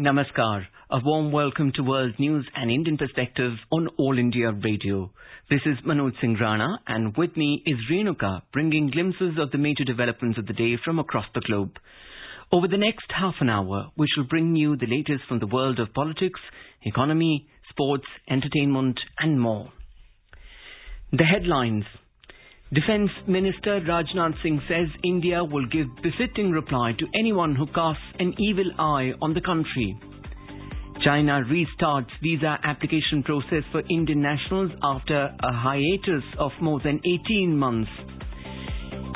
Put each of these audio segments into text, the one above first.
Namaskar. A warm welcome to World News and Indian Perspective on All India Radio. This is Manoj Singh Rana, and with me is Renuka, bringing glimpses of the major developments of the day from across the globe. Over the next half an hour, we shall bring you the latest from the world of politics, economy, sports, entertainment, and more. The headlines. Defence Minister Rajnath Singh says India will give befitting reply to anyone who casts an evil eye on the country. China restarts visa application process for Indian nationals after a hiatus of more than 18 months.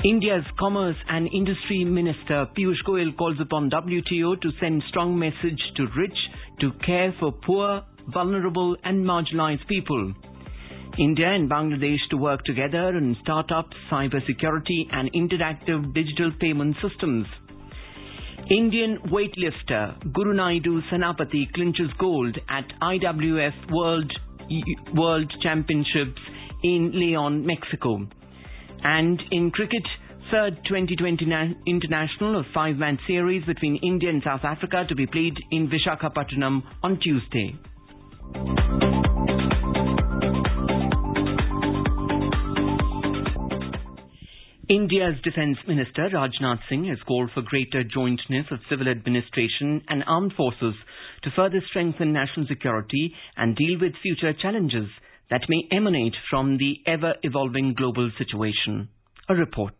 India's Commerce and Industry Minister Piyush Goyal calls upon WTO to send strong message to rich to care for poor, vulnerable and marginalized people. India and Bangladesh to work together on startups, cybersecurity and interactive digital payment systems. Indian weightlifter Guru Naidu Senapati clinches gold at IWF World Championships in Leon, Mexico. And in cricket, third 2020 international of five-match series between India and South Africa to be played in Visakhapatnam on Tuesday. India's Defence Minister Rajnath Singh has called for greater jointness of civil administration and armed forces to further strengthen national security and deal with future challenges that may emanate from the ever-evolving global situation. A report.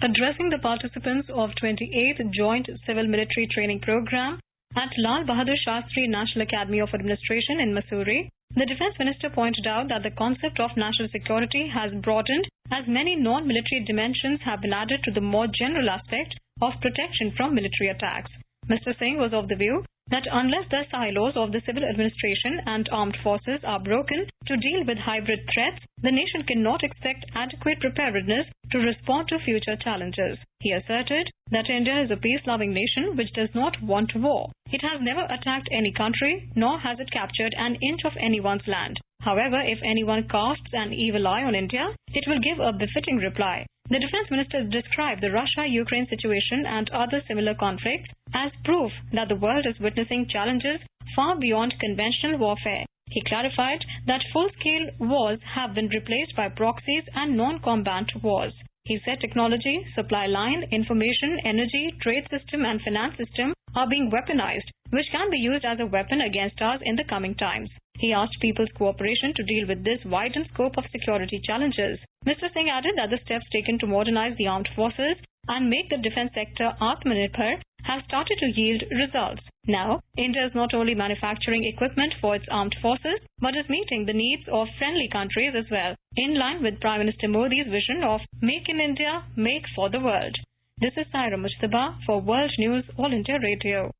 Addressing the participants of 28th Joint Civil Military Training Program at Lal Bahadur Shastri National Academy of Administration in Mussoorie, the Defence Minister pointed out that the concept of national security has broadened as many non-military dimensions have been added to the more general aspect of protection from military attacks. Mr. Singh was of the view that unless the silos of the civil administration and armed forces are broken to deal with hybrid threats, the nation cannot expect adequate preparedness to respond to future challenges. He asserted that India is a peace-loving nation which does not want war. It has never attacked any country, nor has it captured an inch of anyone's land. However, if anyone casts an evil eye on India, it will give a befitting reply. The Defence Minister described the Russia-Ukraine situation and other similar conflicts as proof that the world is witnessing challenges far beyond conventional warfare. He clarified that full-scale wars have been replaced by proxies and non-combat wars. He said technology, supply line, information, energy, trade system and finance system are being weaponized, which can be used as a weapon against us in the coming times. He asked people's cooperation to deal with this widened scope of security challenges. Mr. Singh added that the steps taken to modernize the armed forces and make the defense sector Atmanirbhar have started to yield results. Now, India is not only manufacturing equipment for its armed forces, but is meeting the needs of friendly countries as well, in line with Prime Minister Modi's vision of Make in India, Make for the World. This is Saira Mujtaba for World News All India Radio.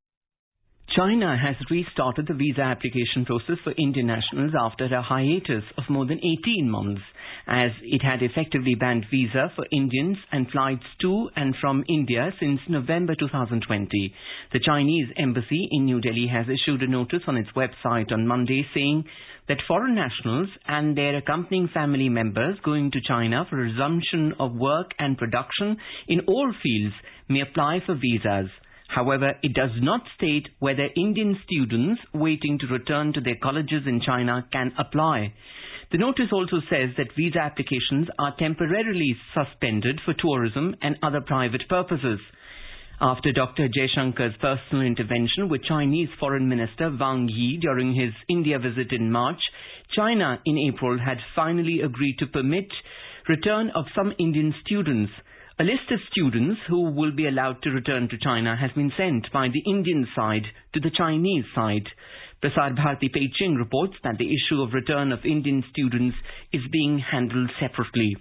China has restarted the visa application process for Indian nationals after a hiatus of more than 18 months, as it had effectively banned visa for Indians and flights to and from India since November 2020. The Chinese embassy in New Delhi has issued a notice on its website on Monday saying that foreign nationals and their accompanying family members going to China for resumption of work and production in all fields may apply for visas. However, it does not state whether Indian students waiting to return to their colleges in China can apply. The notice also says that visa applications are temporarily suspended for tourism and other private purposes. After Dr. Jaishankar's personal intervention with Chinese Foreign Minister Wang Yi during his India visit in March, China in April had finally agreed to permit return of some Indian students. A list of students who will be allowed to return to China has been sent by the Indian side to the Chinese side. Prasar Bharati Beijing reports that the issue of return of Indian students is being handled separately.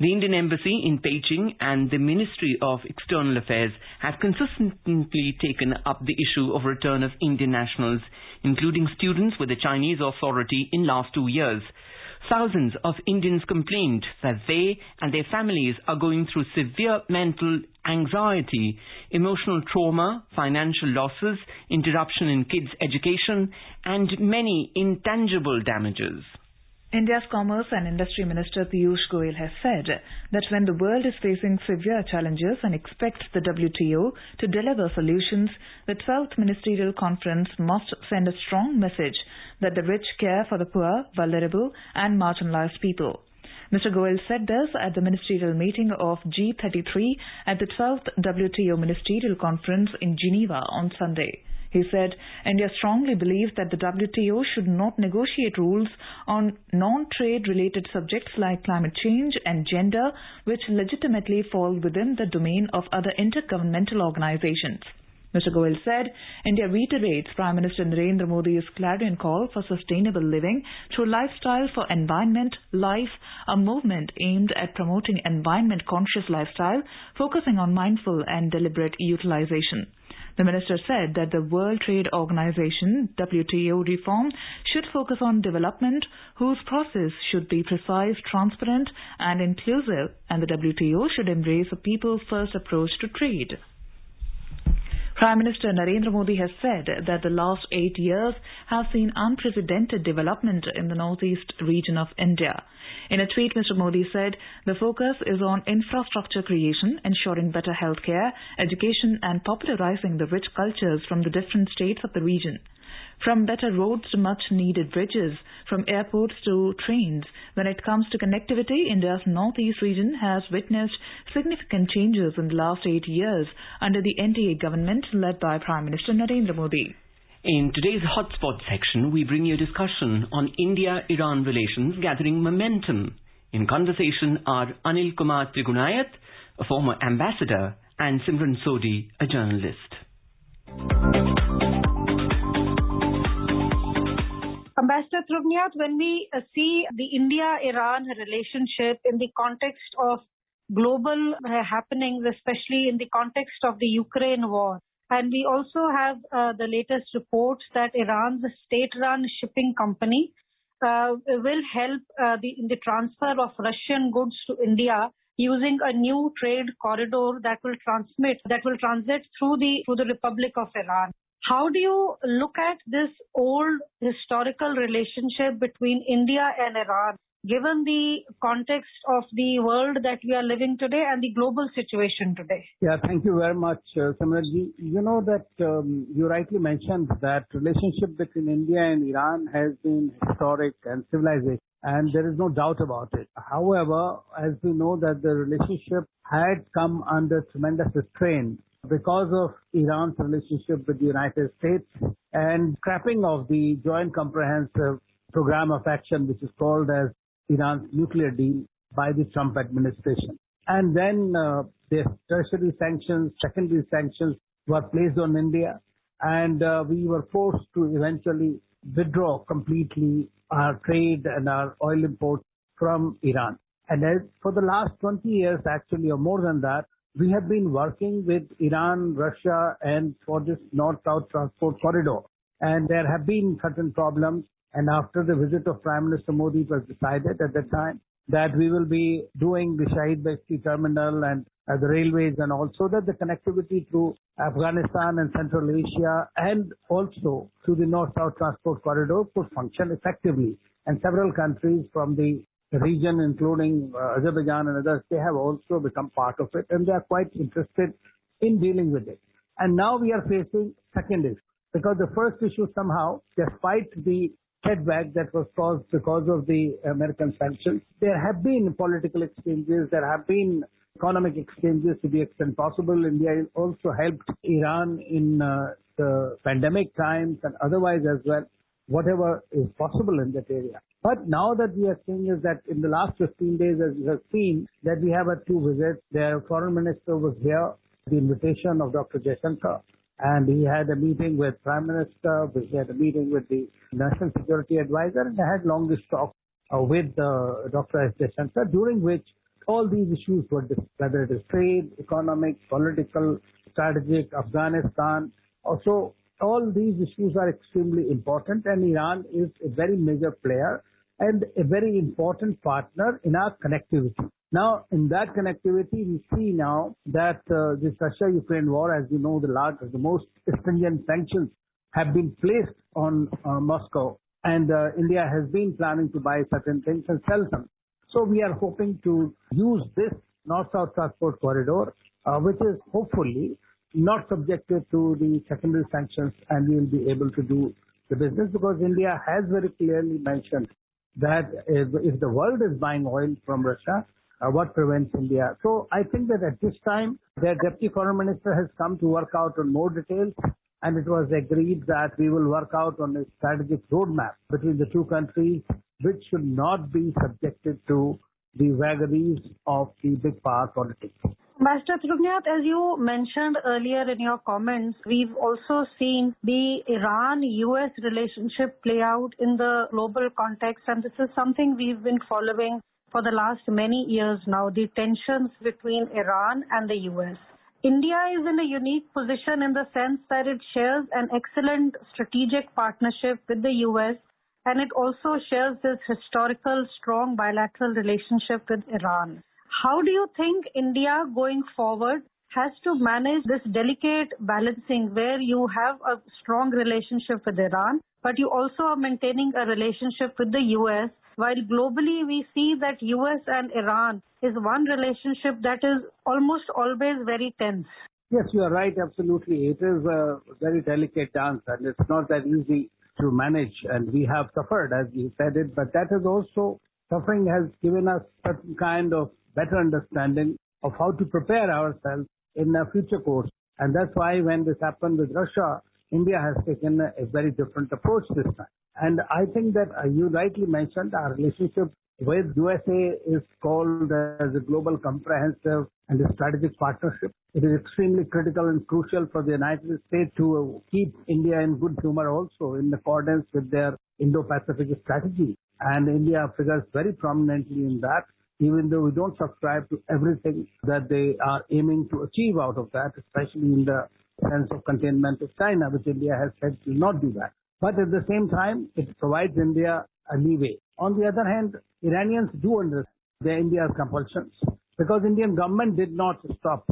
The Indian Embassy in Beijing and the Ministry of External Affairs have consistently taken up the issue of return of Indian nationals, including students with the Chinese authority in last 2 years. Thousands of Indians complained that they and their families are going through severe mental anxiety, emotional trauma, financial losses, interruption in kids' education, and many intangible damages. India's Commerce and Industry Minister Piyush Goyal has said that when the world is facing severe challenges and expects the WTO to deliver solutions, the 12th Ministerial Conference must send a strong message that the rich care for the poor, vulnerable and marginalized people. Mr. Goyal said this at the ministerial meeting of G33 at the 12th WTO Ministerial Conference in Geneva on Sunday. He said India strongly believes that the WTO should not negotiate rules on non-trade related subjects like climate change and gender, which legitimately fall within the domain of other intergovernmental organizations. Mr. Goyal said India reiterates Prime Minister Narendra Modi's clarion call for sustainable living through lifestyle for environment, life, a movement aimed at promoting environment-conscious lifestyle, focusing on mindful and deliberate utilization. The minister said that the World Trade Organization WTO reform should focus on development whose process should be precise, transparent and inclusive, and the WTO should embrace a people-first approach to trade. Prime Minister Narendra Modi has said that the last 8 years have seen unprecedented development in the northeast region of India. In a tweet, Mr. Modi said the focus is on infrastructure creation, ensuring better healthcare, education and popularizing the rich cultures from the different states of the region. From better roads to much-needed bridges, from airports to trains, when it comes to connectivity, India's northeast region has witnessed significant changes in the last 8 years under the NDA government led by Prime Minister Narendra Modi. In today's Hotspot section, we bring you a discussion on India-Iran relations gathering momentum. In conversation are Anil Kumar Trigunayat, a former ambassador, and Simran Sodhi, a journalist. Ambassador Trigunayat, when we see the India-Iran relationship in the context of global happenings, especially in the context of the Ukraine war, and we also have the latest reports that Iran's state-run shipping company will help in the transfer of Russian goods to India using a new trade corridor that will transit through the Republic of Iran. How do you look at this old historical relationship between India and Iran, given the context of the world that we are living today and the global situation today? Yeah, thank you very much, Samraji. You know that you rightly mentioned that relationship between India and Iran has been historic and civilization, and there is no doubt about it. However, as we know that the relationship had come under tremendous strain because of Iran's relationship with the United States and scrapping of the Joint Comprehensive Program of Action, which is called as Iran's nuclear deal by the Trump administration. And then the tertiary sanctions, secondary sanctions were placed on India, and we were forced to eventually withdraw completely our trade and our oil imports from Iran. And as for the last 20 years, actually, or more than that, we have been working with Iran, Russia, and for this North-South transport corridor. And there have been certain problems. And after the visit of Prime Minister Modi, it was decided at that time that we will be doing the Shahid Beheshti terminal and the railways, and also that the connectivity through Afghanistan and Central Asia and also through the North-South transport corridor could function effectively. And several countries from the region, including Azerbaijan and others, they have also become part of it, and they are quite interested in dealing with it. And now we are facing second issue, because the first issue somehow, despite the setback that was caused because of the American sanctions, there have been political exchanges, there have been economic exchanges to the extent possible. India also helped Iran in the pandemic times and otherwise as well, whatever is possible in that area. But now that we are seeing is that in the last 15 days, as you have seen, that we have had two visits. Their foreign minister was here, the invitation of Dr. Jaishankar, and he had a meeting with Prime Minister, he had a meeting with the National Security Advisor, and they had longish talks with Dr. S. Jaishankar, during which all these issues were discussed, whether it is trade, economic, political, strategic, Afghanistan. Also, all these issues are extremely important, and Iran is a very major player and a very important partner in our connectivity. Now, in that connectivity, we see now that this Russia-Ukraine war, as you know, the most stringent sanctions have been placed on Moscow. And India has been planning to buy certain things and sell them. So we are hoping to use this North-South Transport Corridor, which is hopefully not subjected to the secondary sanctions, and we will be able to do the business because India has very clearly mentioned that if the world is buying oil from Russia, what prevents India? So I think that at this time, their Deputy Foreign Minister has come to work out on more details, and it was agreed that we will work out on a strategic roadmap between the two countries, which should not be subjected to the vagaries of the big power politics. Master Trugnath, as you mentioned earlier in your comments, we've also seen the Iran-US relationship play out in the global context, and this is something we've been following for the last many years now, the tensions between Iran and the US. India is in a unique position in the sense that it shares an excellent strategic partnership with the US, and it also shares this historical strong bilateral relationship with Iran. How do you think India going forward has to manage this delicate balancing where you have a strong relationship with Iran, but you also are maintaining a relationship with the US, while globally we see that US and Iran is one relationship that is almost always very tense? Yes, you are right, absolutely. It is a very delicate dance, and it's not that easy to manage, and we have suffered, as you said it, but that is also, suffering has given us certain kind of better understanding of how to prepare ourselves in a future course. And that's why when this happened with Russia, India has taken a very different approach this time. And I think that you rightly mentioned our relationship with USA is called as a global comprehensive and a strategic partnership. It is extremely critical and crucial for the United States to keep India in good humor also in accordance with their Indo-Pacific strategy. And India figures very prominently in that, even though we don't subscribe to everything that they are aiming to achieve out of that, especially in the sense of containment of China, which India has said will not do that. But at the same time, it provides India a leeway. On the other hand, Iranians do understand India's compulsions because Indian government did not stop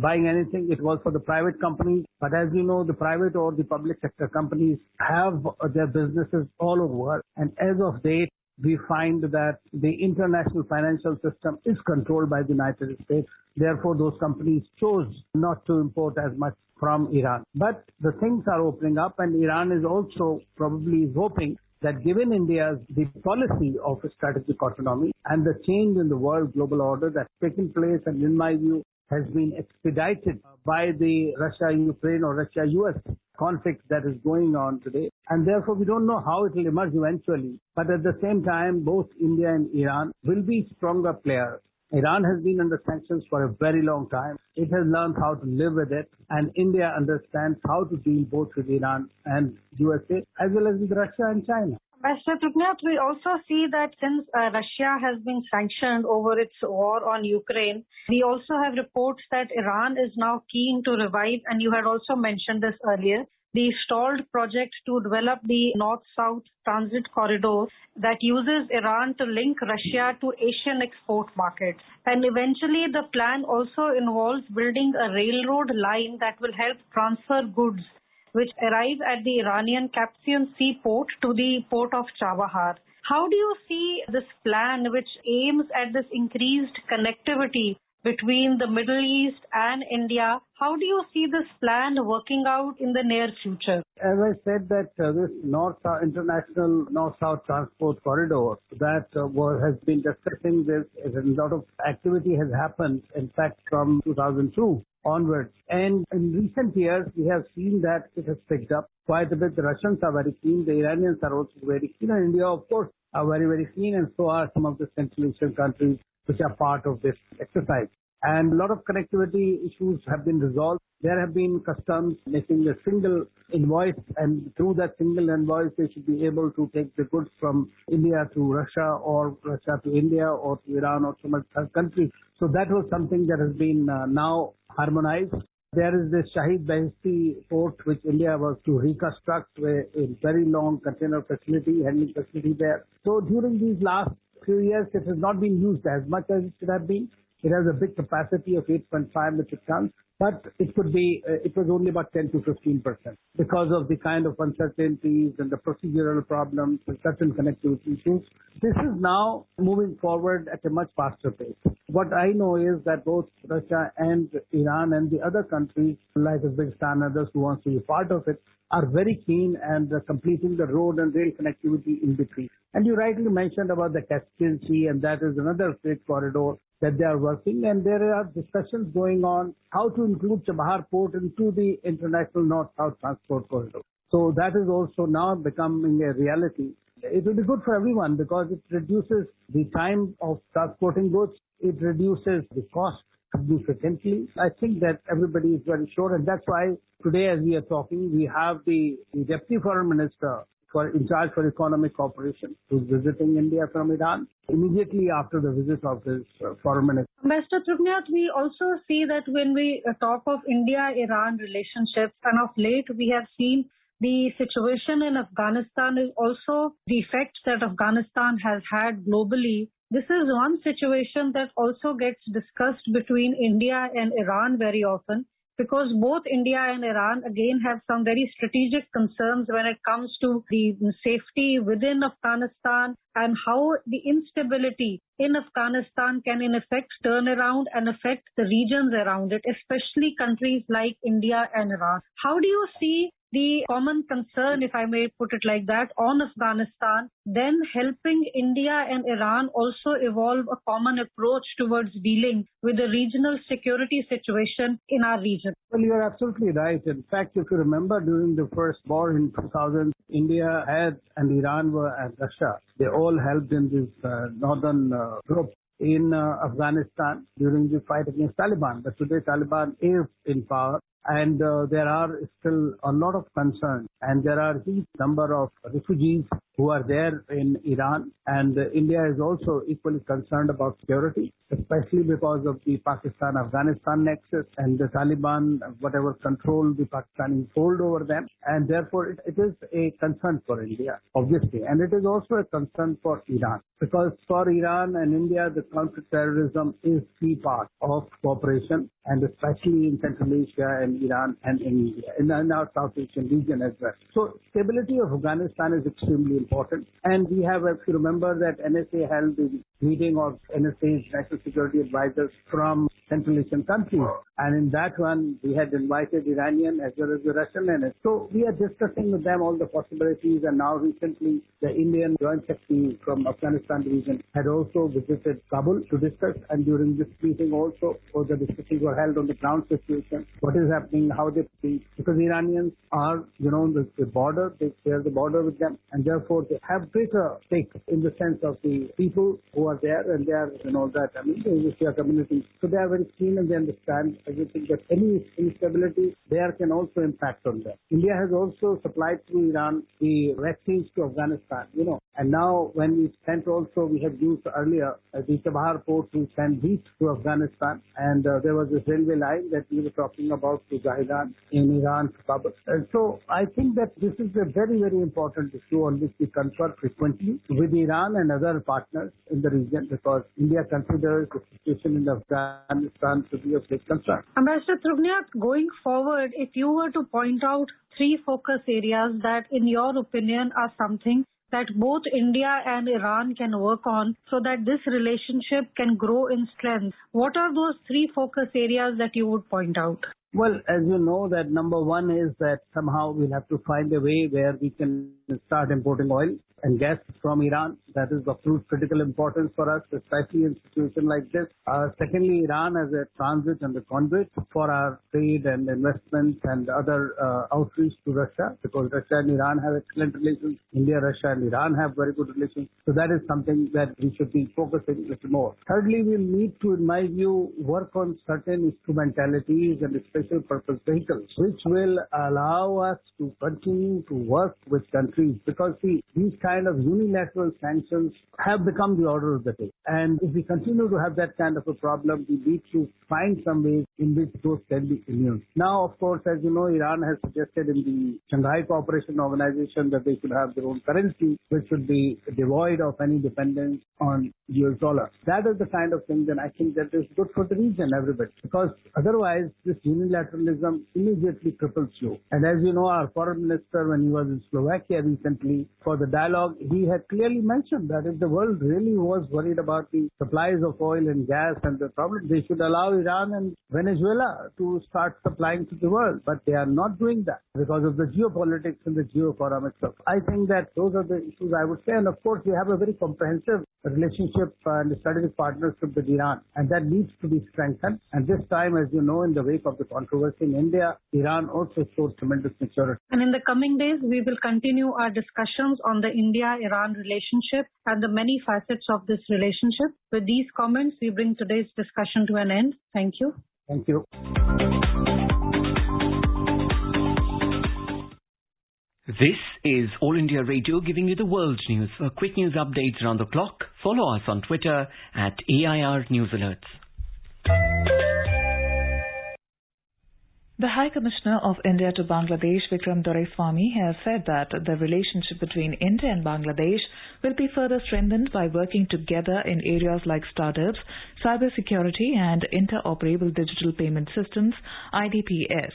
buying anything. It was for the private companies. But as you know, the private or the public sector companies have their businesses all over. And as of date, we find that the international financial system is controlled by the United States. Therefore, those companies chose not to import as much from Iran. But the things are opening up, and Iran is also probably hoping that given India's the policy of strategic autonomy and the change in the world global order that's taken place, and in my view has been expedited by the Russia-Ukraine or Russia-US conflict that is going on today. And therefore, we don't know how it will emerge eventually. But at the same time, both India and Iran will be stronger players. Iran has been under sanctions for a very long time. It has learned how to live with it. And India understands how to deal both with Iran and USA, as well as with Russia and China. Mr. Trugnath, we also see that since Russia has been sanctioned over its war on Ukraine, we also have reports that Iran is now keen to revive, and you had also mentioned this earlier, the stalled project to develop the North-South Transit Corridor that uses Iran to link Russia to Asian export markets. And eventually the plan also involves building a railroad line that will help transfer goods which arrive at the Iranian Caspian seaport to the port of Chabahar. How do you see this plan which aims at this increased connectivity between the Middle East and India? How do you see this plan working out in the near future? As I said that this international North-South Transport Corridor that has been discussing this, a lot of activity has happened, in fact, from 2002 onwards. And in recent years, we have seen that it has picked up quite a bit. The Russians are very keen. The Iranians are also very keen. And India, of course, are very, very keen. And so are some of the Central Asian countries which are part of this exercise. And a lot of connectivity issues have been resolved. There have been customs making a single invoice, and through that single invoice, they should be able to take the goods from India to Russia, or Russia to India, or to Iran, or some other country. So that was something that has been now harmonized. There is this Shahid Beheshti port, which India was to reconstruct a very long container facility, handling facility there. So during these last few years, it has not been used as much as it should have been. It has a big capacity of 8.5 metric tons. but it could be, it was only about 10 to 15% because of the kind of uncertainties and the procedural problems and certain connectivity issues. This is now moving forward at a much faster pace. What I know is that both Russia and Iran and the other countries like Uzbekistan and others who want to be part of it are very keen and completing the road and rail connectivity in between. And you rightly mentioned about the Caspian Sea, and that is another freight corridor that they are working, and there are discussions going on how to include Chabahar port into the international north-south transport corridor. So that is also now becoming a reality. It will be good for everyone because it reduces the time of transporting goods, it reduces the cost significantly. I think that everybody is very sure, and that's why today as we are talking, we have the Deputy Foreign Minister in charge for economic cooperation who's visiting India from Iran immediately after the visit of his foreign minister. Mr. Trubniyat, we also see that when we talk of India-Iran relationships, and of late we have seen the situation in Afghanistan is also the effects that Afghanistan has had globally. This is one situation that also gets discussed between India and Iran very often, because both India and Iran again have some very strategic concerns when it comes to the safety within Afghanistan and how the instability in Afghanistan can in effect turn around and affect the regions around it, especially countries like India and Iran. How do you see the common concern, if I may put it like that, on Afghanistan, then helping India and Iran also evolve a common approach towards dealing with the regional security situation in our region? Well, you're absolutely right. In fact, if you remember during the first war in 2000, India had and Iran were and Russia, they all helped in this northern group in Afghanistan during the fight against Taliban. But today Taliban is in power. And there are still a lot of concerns, and there are a huge number of refugees who are there in Iran, and India is also equally concerned about security, especially because of the Pakistan-Afghanistan nexus and the Taliban, whatever control the Pakistanis hold over them, and therefore it is a concern for India, obviously, and it is also a concern for Iran, because for Iran and India, the counter-terrorism is key part of cooperation, and especially in Central Asia and Iran and in India, in our South Asian region as well. So stability of Afghanistan is extremely important. And we have, if you remember, that NSA held the meeting of NSA's National Security Advisors from Central Asian countries. And in that one, we had invited Iranian as well as the Russian NSA. So we are discussing with them all the possibilities. And now recently, the Indian Joint Secretary from Afghanistan region had also visited Kabul to discuss. And during this meeting also, the discussions were held on the ground situation, what is happening, how they see, because Iranians are, the border, they share the border with them, and therefore they have greater stake in the sense of the people who are there, and they are, they are community. So they are very keen and they understand everything, that any instability there can also impact on them. India has also supplied to Iran the vaccines to Afghanistan, and now when we sent also, we had used earlier the Chabahar port to send wheat to Afghanistan, and there was this railway line that we were talking about to Zahedan in Iran to Kabul. And so I think that this is a very, very important issue on which we confer frequently with Iran and other partners in the region, because India considers the situation in Afghanistan to be of great concern. Ambassador Trubniyat, going forward, if you were to point out 3 focus areas that in your opinion are something that both India and Iran can work on so that this relationship can grow in strength, what are those 3 focus areas that you would point out? Well, as you know, that number one is that somehow we'll have to find a way where we can start importing oil and gas from Iran. That is of critical importance for us, especially in a situation like this. Secondly, Iran as a transit and a conduit for our trade and investments and other outreach to Russia, because Russia and Iran have excellent relations. India, Russia and Iran have very good relations. So that is something that we should be focusing a little more. Thirdly, we'll need to, in my view, work on certain instrumentalities and special purpose vehicles, which will allow us to continue to work with countries, because these kind of unilateral sanctions have become the order of the day. And if we continue to have that kind of a problem, we need to find some ways in which those can be immune. Now, of course, as you know, Iran has suggested in the Shanghai Cooperation Organization that they should have their own currency, which should be devoid of any dependence on US dollar. That is the kind of thing that I think that is good for the region, everybody. Because otherwise, this unilateralism immediately cripples you. And as you know, our foreign minister, when he was in Slovakia recently for the dialogue, he had clearly mentioned that if the world really was worried about the supplies of oil and gas and the problem, they should allow Iran and Venezuela to start supplying to the world. But they are not doing that because of the geopolitics and the geoeconomics of. I think that those are the issues I would say. And of course, we have a very comprehensive relationship and strategic partnership with Iran, and that needs to be strengthened. And this time, as you know, in the wake of the controversy in India, Iran also showed tremendous maturity. And in the coming days, we will continue our discussions on the India-Iran relationship and the many facets of this relationship. With these comments, we bring today's discussion to an end. Thank you. Thank you. This is All India Radio giving you the world news. For quick news updates around the clock, follow us on Twitter at AIR News Alerts. The High Commissioner of India to Bangladesh, Vikram Doraiswamy, has said that the relationship between India and Bangladesh will be further strengthened by working together in areas like startups, cybersecurity and interoperable digital payment systems, IDPS.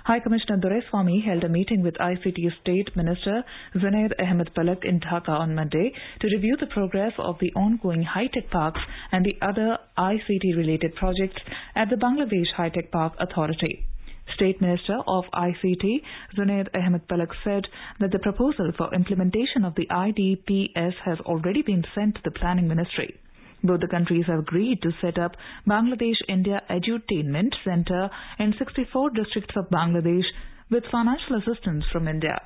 High Commissioner Doraiswamy held a meeting with ICT State Minister Zunaid Ahmed Palak in Dhaka on Monday to review the progress of the ongoing high-tech parks and the other ICT-related projects at the Bangladesh High-Tech Park Authority. State Minister of ICT, Zunaid Ahmed Palak, said that the proposal for implementation of the IDPS has already been sent to the Planning Ministry. Both the countries have agreed to set up Bangladesh India Edutainment Centre in 64 districts of Bangladesh with financial assistance from India.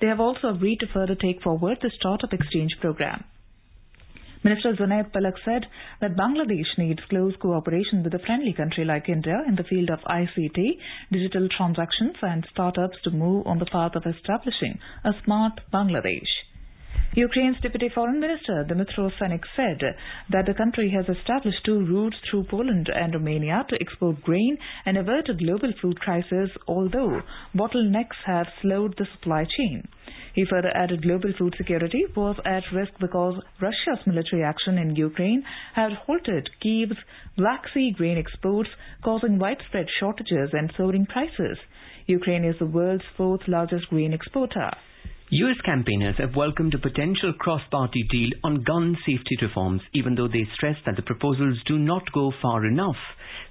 They have also agreed to further take forward the Startup Exchange Programme. Minister Zunaid Palak said that Bangladesh needs close cooperation with a friendly country like India in the field of ICT, digital transactions and startups to move on the path of establishing a smart Bangladesh. Ukraine's Deputy Foreign Minister Dmytro Senik said that the country has established two routes through Poland and Romania to export grain and avert a global food crisis, although bottlenecks have slowed the supply chain. He further added global food security was at risk because Russia's military action in Ukraine had halted Kyiv's Black Sea grain exports, causing widespread shortages and soaring prices. Ukraine is the world's fourth largest grain exporter. US campaigners have welcomed a potential cross-party deal on gun safety reforms, even though they stress that the proposals do not go far enough.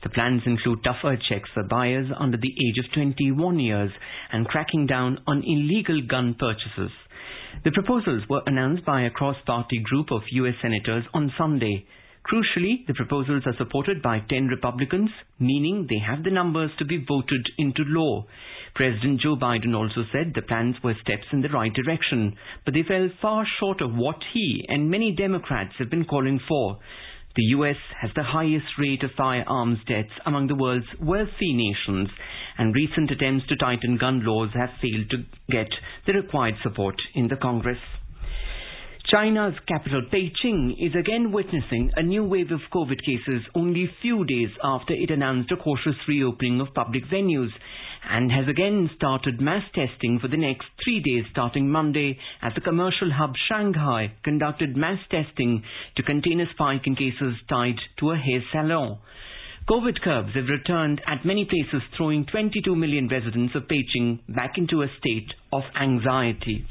The plans include tougher checks for buyers under the age of 21 years and cracking down on illegal gun purchases. The proposals were announced by a cross-party group of US senators on Sunday. Crucially, the proposals are supported by 10 Republicans, meaning they have the numbers to be voted into law. President Joe Biden also said the plans were steps in the right direction, but they fell far short of what he and many Democrats have been calling for. The US has the highest rate of firearms deaths among the world's wealthy nations, and recent attempts to tighten gun laws have failed to get the required support in the Congress. China's capital, Beijing, is again witnessing a new wave of COVID cases only few days after it announced a cautious reopening of public venues, and has again started mass testing for the next 3 days starting Monday, as the commercial hub Shanghai conducted mass testing to contain a spike in cases tied to a hair salon. COVID curbs have returned at many places, throwing 22 million residents of Beijing back into a state of anxiety.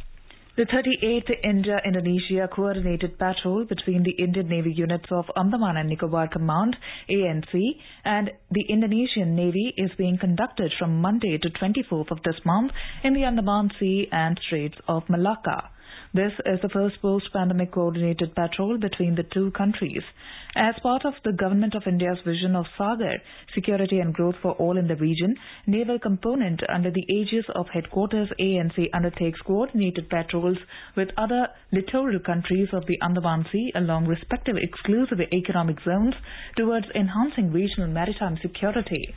The 38th India-Indonesia Coordinated Patrol between the Indian Navy units of Andaman and Nicobar Command, ANC, and the Indonesian Navy is being conducted from Monday to 24th of this month in the Andaman Sea and Straits of Malacca. This is the first post-pandemic coordinated patrol between the two countries. As part of the Government of India's vision of Sagar, security and growth for all in the region, naval component under the aegis of Headquarters ANC undertakes coordinated patrols with other littoral countries of the Andaman Sea along respective exclusive economic zones towards enhancing regional maritime security.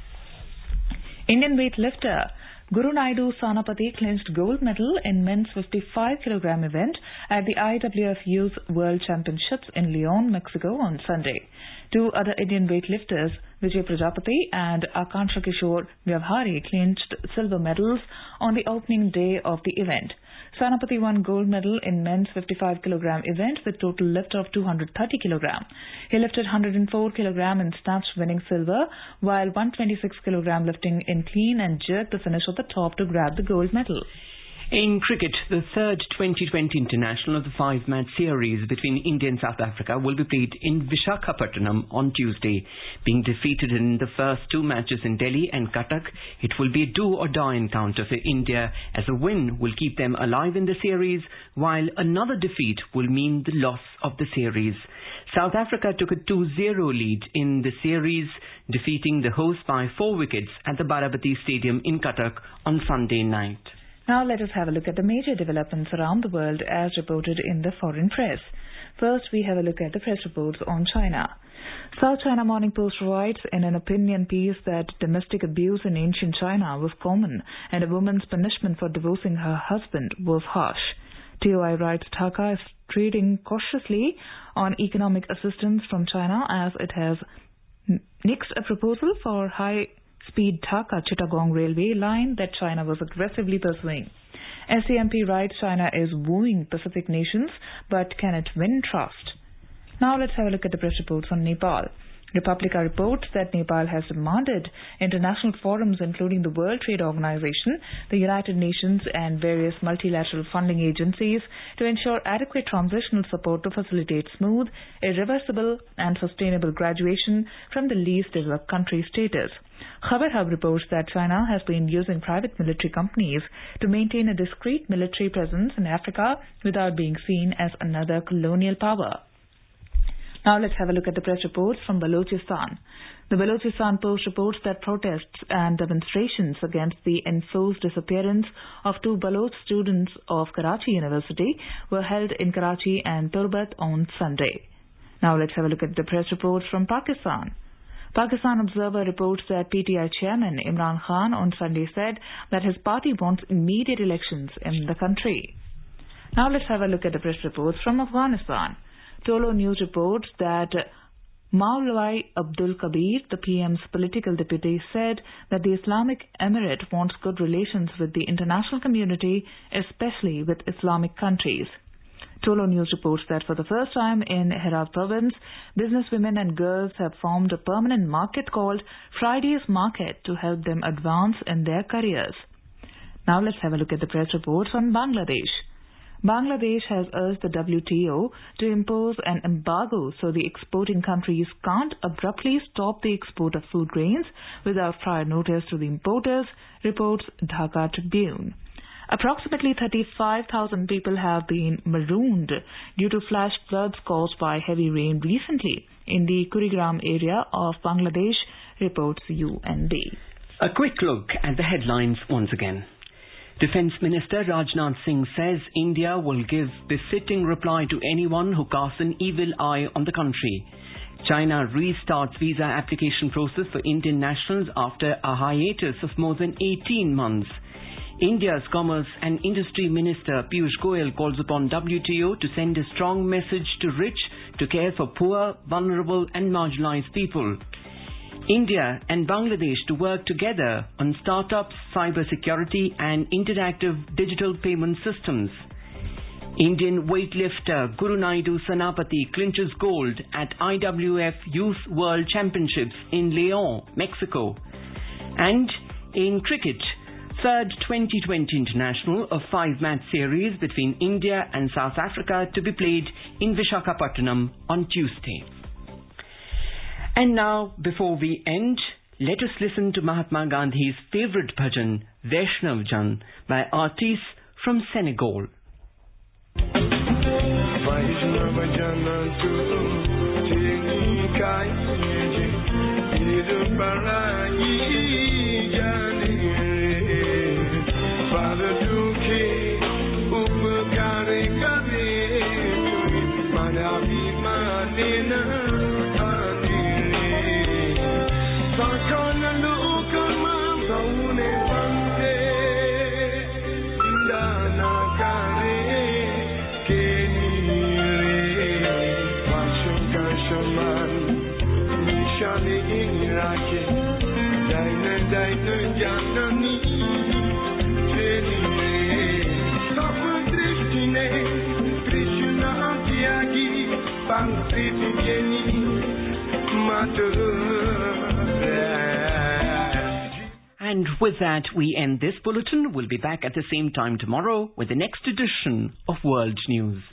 Indian weightlifter Guru Naidu Sanapati clinched gold medal in men's 55 kg event at the IWF Youth World Championships in Leon, Mexico on Sunday. Two other Indian weightlifters, Vijay Prajapati and Akansha Kishore Vyavhari, clinched silver medals on the opening day of the event. Sanapati won gold medal in men's 55 kg event with total lift of 230 kg. He lifted 104 kg in snatch, winning silver, while 126 kg lifting in clean and jerk the finish at the top to grab the gold medal. In cricket, the third 2020 international of the five-match series between India and South Africa will be played in Visakhapatnam on Tuesday. Being defeated in the first two matches in Delhi and Cuttack, it will be a do-or-die encounter for India, as a win will keep them alive in the series, while another defeat will mean the loss of the series. South Africa took a 2-0 lead in the series, defeating the host by 4 wickets at the Barabati Stadium in Cuttack on Sunday night. Now let us have a look at the major developments around the world as reported in the foreign press. First, we have a look at the press reports on China. South China Morning Post writes in an opinion piece that domestic abuse in ancient China was common and a woman's punishment for divorcing her husband was harsh. TOI writes Dhaka is treading cautiously on economic assistance from China as it has nixed a proposal for high-speed Dhaka-Chittagong railway line that China was aggressively pursuing. SCMP writes China is wooing Pacific nations, but can it win trust? Now let's have a look at the press reports on Nepal. Republica reports that Nepal has demanded international forums including the World Trade Organization, the United Nations and various multilateral funding agencies to ensure adequate transitional support to facilitate smooth, irreversible and sustainable graduation from the least developed country status. Khabar Hub reports that China has been using private military companies to maintain a discreet military presence in Africa without being seen as another colonial power. Now let's have a look at the press reports from Balochistan. The Balochistan Post reports that protests and demonstrations against the enforced disappearance of 2 Baloch students of Karachi University were held in Karachi and Turbat on Sunday. Now let's have a look at the press reports from Pakistan. Pakistan Observer reports that PTI chairman Imran Khan on Sunday said that his party wants immediate elections in the country. Now let's have a look at the press reports from Afghanistan. Tolo News reports that Maulvi Abdul Kabir, the PM's political deputy, said that the Islamic Emirate wants good relations with the international community, especially with Islamic countries. Tolo News reports that for the first time in Herat province, businesswomen and girls have formed a permanent market called Friday's Market to help them advance in their careers. Now let's have a look at the press reports on Bangladesh. Bangladesh has urged the WTO to impose an embargo so the exporting countries can't abruptly stop the export of food grains without prior notice to the importers, reports Dhaka Tribune. Approximately 35,000 people have been marooned due to flash floods caused by heavy rain recently in the Kurigram area of Bangladesh, reports UNB. A quick look at the headlines once again. Defence Minister Rajnath Singh says India will give befitting reply to anyone who casts an evil eye on the country. China restarts visa application process for Indian nationals after a hiatus of more than 18 months. India's Commerce and Industry Minister Piyush Goyal calls upon WTO to send a strong message to rich to care for poor, vulnerable and marginalized people. India and Bangladesh to work together on startups, cybersecurity and interactive digital payment systems. Indian weightlifter Guru Naidu Sanapati clinches gold at IWF Youth World Championships in Leon, Mexico. And in cricket, third 2020 international of 5-match series between India and South Africa to be played in Visakhapatnam on Tuesday. And now, before we end, let us listen to Mahatma Gandhi's favourite bhajan, Vaishnav Jan, by artists from Senegal. Sakana luka ma zaune bande And with that, we end this bulletin. We'll be back at the same time tomorrow with the next edition of World News.